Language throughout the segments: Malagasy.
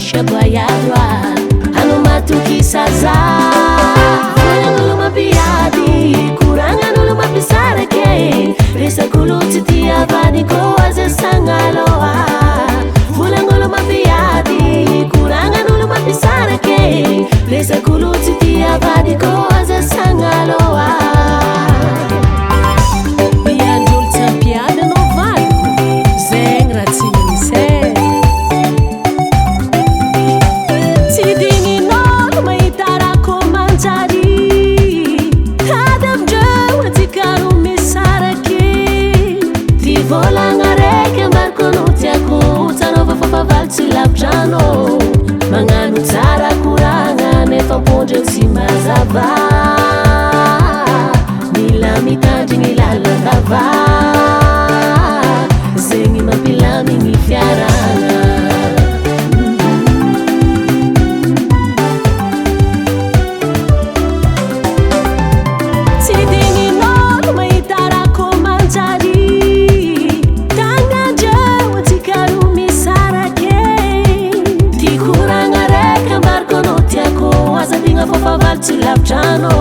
shaboyadwa hanomatokisaza volan'olo mampiady koragnan'olo mampisarake resak'olo tsy tiavany koa zasagnaloa volan'olo mampiady koragnan'olo mampisarake resak'olo tsy tiavany koa zasagnaloa Lavjano magnano tsara koragna nefa pondreo tsy mazava mila mitandrigny lalangava zegny mampilamigny fiaragna tsy dignin'olo mahita raha koa manjary tagnandreo atsikaro misarake tikoragna raiky ambariko anao tiako azandigna fafavaly tsy lavtrano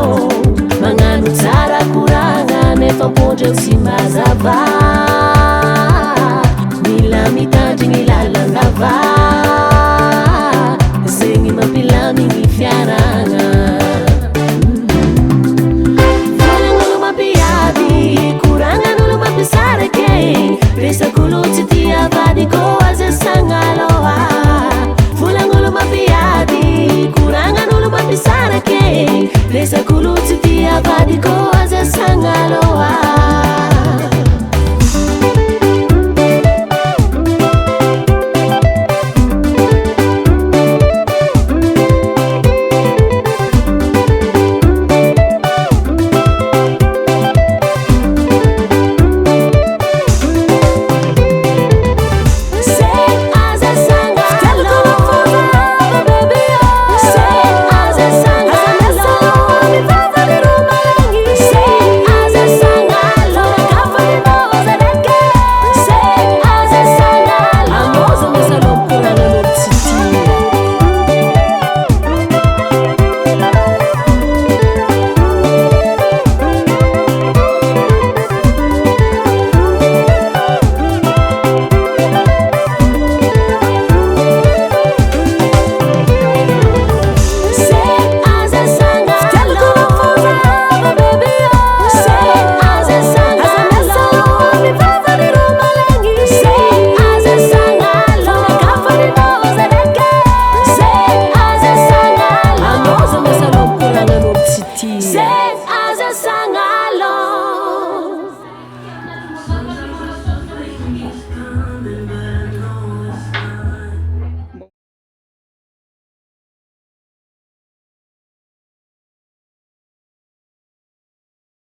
magnano tsara koragna nefa pondreo tsy mazava mila mitandrigny lalangava